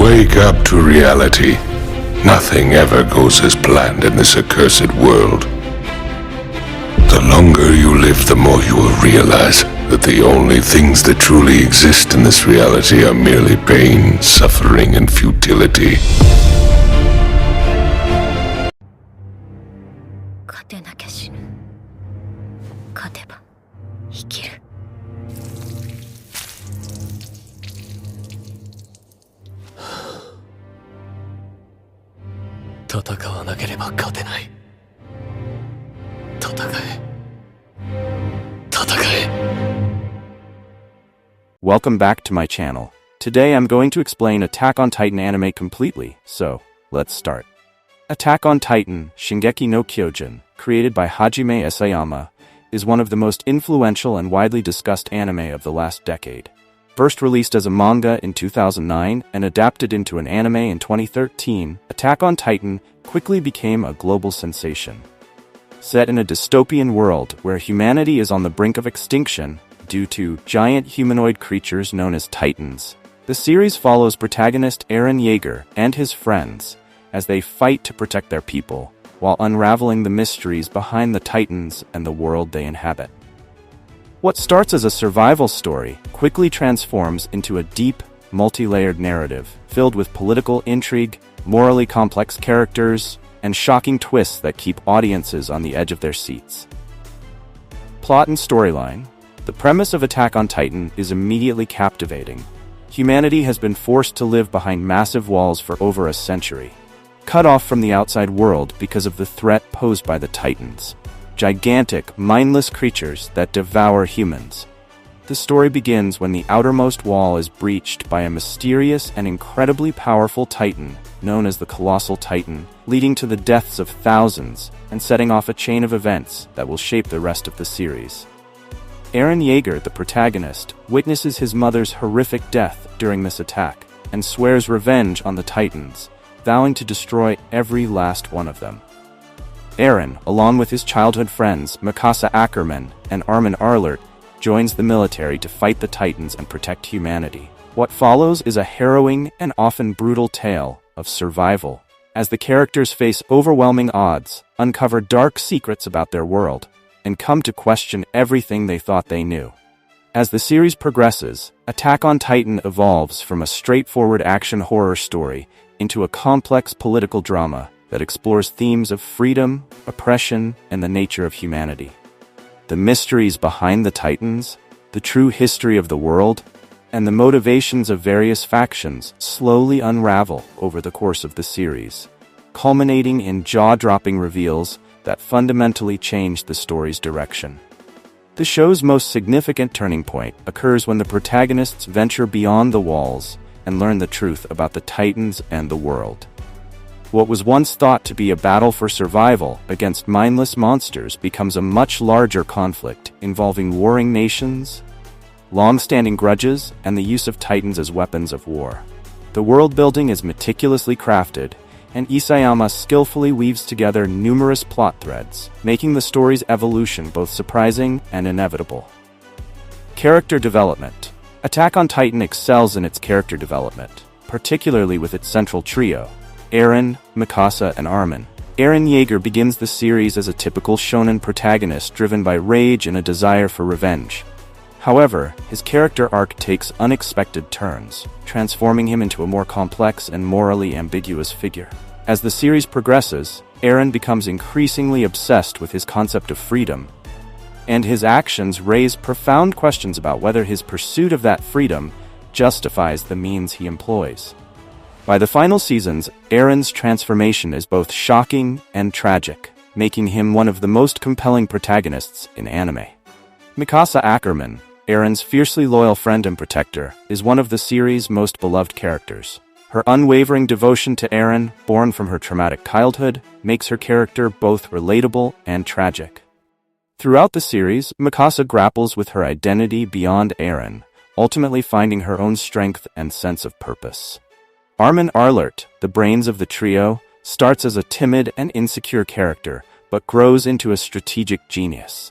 Wake up to reality. Nothing ever goes as planned in this accursed world. The longer you live, the more you will realize that the only things that truly exist in this reality are merely pain, suffering, and futility. 勝てなきゃ死ぬ。勝てば生きる。戦わなければ勝てない。戦え。戦え。Welcome back to my channel. Today I'm going to explain Attack on Titan anime completely, so let's start. Attack on Titan, Shingeki no Kyojin, created by Hajime Isayama, is one of the most influential and widely discussed anime of the last decade. First released as a manga in 2009 and adapted into an anime in 2013, Attack on Titan quickly became a global sensation. Set in a dystopian world where humanity is on the brink of extinction due to giant humanoid creatures known as Titans, the series follows protagonist Eren Yeager and his friends as they fight to protect their people, while unraveling the mysteries behind the Titans and the world they inhabit. What starts as a survival story quickly transforms into a deep, multi-layered narrative filled with political intrigue, morally complex characters, and shocking twists that keep audiences on the edge of their seats. Plot and storyline. The premise of Attack on Titan is immediately captivating. Humanity has been forced to live behind massive walls for over a century, cut off from the outside world because of the threat posed by the Titans, gigantic, mindless creatures that devour humans. The story begins when the outermost wall is breached by a mysterious and incredibly powerful Titan known as the Colossal Titan, leading to the deaths of thousands and setting off a chain of events that will shape the rest of the series. Eren Yeager, the protagonist, witnesses his mother's horrific death during this attack and swears revenge on the Titans, vowing to destroy every last one of them. Eren, along with his childhood friends Mikasa Ackerman and Armin Arlert, joins the military to fight the Titans and protect humanity. What follows is a harrowing and often brutal tale of survival, as the characters face overwhelming odds, uncover dark secrets about their world, and come to question everything they thought they knew. As the series progresses, Attack on Titan evolves from a straightforward action horror story into a complex political drama that explores themes of freedom, oppression, and the nature of humanity. The mysteries behind the Titans, the true history of the world, and the motivations of various factions slowly unravel over the course of the series, culminating in jaw-dropping reveals that fundamentally change the story's direction. The show's most significant turning point occurs when the protagonists venture beyond the walls and learn the truth about the Titans and the world. What was once thought to be a battle for survival against mindless monsters becomes a much larger conflict involving warring nations, long-standing grudges, and the use of Titans as weapons of war. The world building is meticulously crafted, and Isayama skillfully weaves together numerous plot threads, making the story's evolution both surprising and inevitable. Character development. Attack on Titan excels in its character development, particularly with its central trio, Eren, Mikasa, and Armin. Eren Yeager begins the series as a typical shonen protagonist driven by rage and a desire for revenge. However, his character arc takes unexpected turns, transforming him into a more complex and morally ambiguous figure. As the series progresses, Eren becomes increasingly obsessed with his concept of freedom, and his actions raise profound questions about whether his pursuit of that freedom justifies the means he employs. By the final seasons, Eren's transformation is both shocking and tragic, making him one of the most compelling protagonists in anime. Mikasa Ackerman, Eren's fiercely loyal friend and protector, is one of the series' most beloved characters. Her unwavering devotion to Eren, born from her traumatic childhood, makes her character both relatable and tragic. Throughout the series, Mikasa grapples with her identity beyond Eren, ultimately finding her own strength and sense of purpose. Armin Arlert, the brains of the trio, starts as a timid and insecure character, but grows into a strategic genius.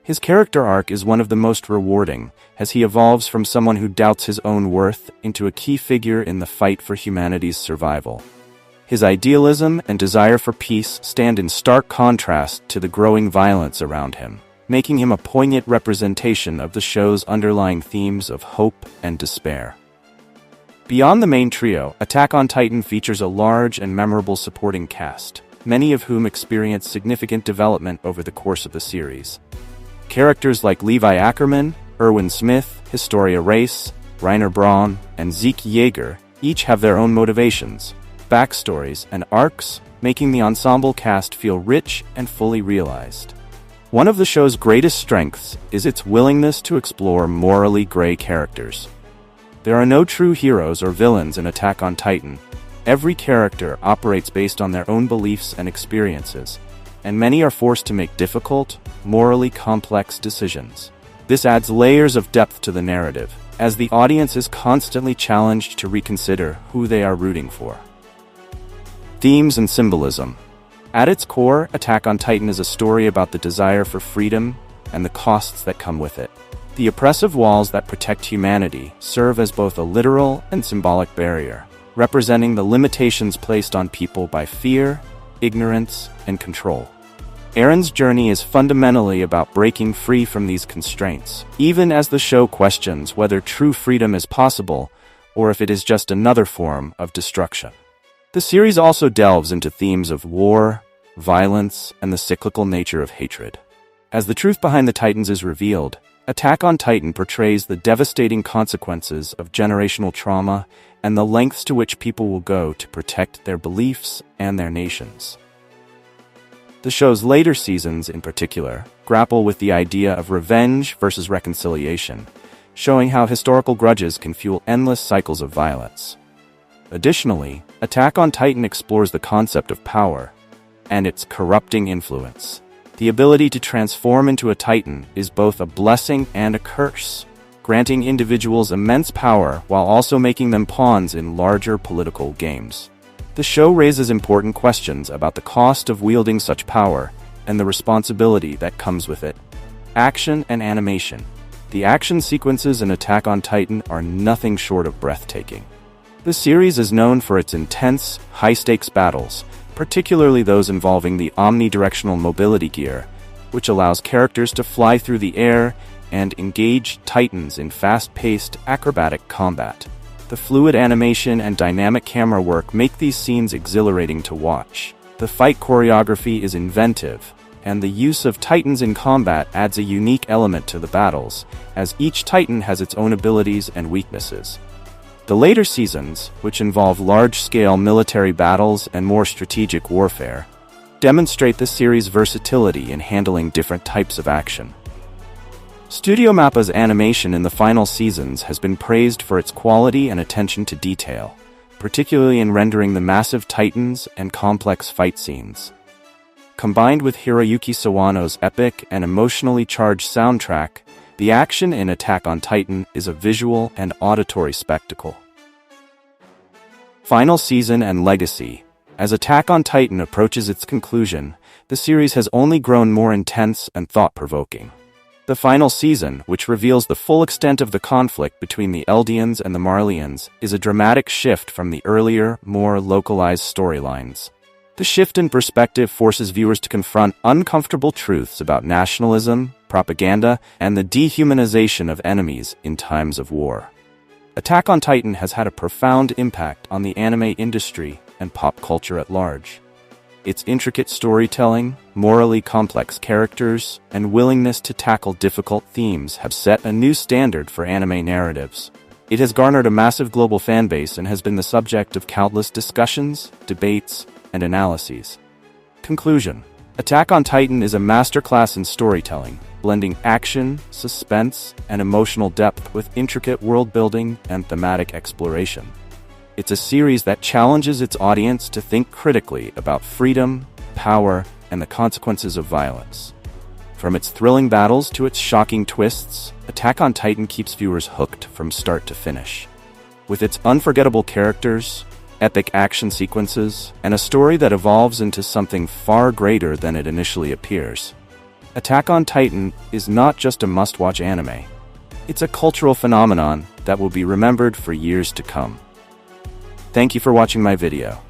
His character arc is one of the most rewarding, as he evolves from someone who doubts his own worth into a key figure in the fight for humanity's survival. His idealism and desire for peace stand in stark contrast to the growing violence around him, making him a poignant representation of the show's underlying themes of hope and despair. Beyond the main trio, Attack on Titan features a large and memorable supporting cast, many of whom experience significant development over the course of the series. Characters like Levi Ackerman, Erwin Smith, Historia Race, Rainer Braun, and Zeke Yeager each have their own motivations, backstories, and arcs, making the ensemble cast feel rich and fully realized. One of the show's greatest strengths is its willingness to explore morally gray characters. There are no true heroes or villains in Attack on Titan. Every character operates based on their own beliefs and experiences, and many are forced to make difficult, morally complex decisions. This adds layers of depth to the narrative, as the audience is constantly challenged to reconsider who they are rooting for. Themes and symbolism. At its core, Attack on Titan is a story about the desire for freedom and the costs that come with it. The oppressive walls that protect humanity serve as both a literal and symbolic barrier, representing the limitations placed on people by fear, ignorance, and control. Eren's journey is fundamentally about breaking free from these constraints, even as the show questions whether true freedom is possible or if it is just another form of destruction. The series also delves into themes of war, violence, and the cyclical nature of hatred. As the truth behind the Titans is revealed, Attack on Titan portrays the devastating consequences of generational trauma and the lengths to which people will go to protect their beliefs and their nations. The show's later seasons, in particular, grapple with the idea of revenge versus reconciliation, showing how historical grudges can fuel endless cycles of violence. Additionally, Attack on Titan explores the concept of power and its corrupting influence. The ability to transform into a Titan is both a blessing and a curse, granting individuals immense power while also making them pawns in larger political games. The show raises important questions about the cost of wielding such power and the responsibility that comes with it. Action and animation. The action sequences in Attack on Titan are nothing short of breathtaking. The series is known for its intense, high-stakes battles, particularly those involving the omnidirectional mobility gear, which allows characters to fly through the air and engage Titans in fast-paced, acrobatic combat. The fluid animation and dynamic camera work make these scenes exhilarating to watch. The fight choreography is inventive, and the use of Titans in combat adds a unique element to the battles, as each Titan has its own abilities and weaknesses. The later seasons, which involve large-scale military battles and more strategic warfare, demonstrate the series' versatility in handling different types of action. Studio Mappa's animation in the final seasons has been praised for its quality and attention to detail, particularly in rendering the massive Titans and complex fight scenes. Combined with Hiroyuki Sawano's epic and emotionally charged soundtrack, the action in Attack on Titan is a visual and auditory spectacle. Final season and legacy. As Attack on Titan approaches its conclusion, the series has only grown more intense and thought-provoking. The final season, which reveals the full extent of the conflict between the Eldians and the Marleyans, is a dramatic shift from the earlier, more localized storylines. The shift in perspective forces viewers to confront uncomfortable truths about nationalism, propaganda, and the dehumanization of enemies in times of war. Attack on Titan has had a profound impact on the anime industry and pop culture at large. Its intricate storytelling, morally complex characters, and willingness to tackle difficult themes have set a new standard for anime narratives. It has garnered a massive global fanbase and has been the subject of countless discussions, debates, and analyses. Conclusion. Attack on Titan is a masterclass in storytelling, blending action, suspense, and emotional depth with intricate world-building and thematic exploration. It's a series that challenges its audience to think critically about freedom, power, and the consequences of violence. From its thrilling battles to its shocking twists, Attack on Titan keeps viewers hooked from start to finish. With its unforgettable characters, epic action sequences, and a story that evolves into something far greater than it initially appears, Attack on Titan is not just a must-watch anime. It's a cultural phenomenon that will be remembered for years to come. Thank you for watching my video.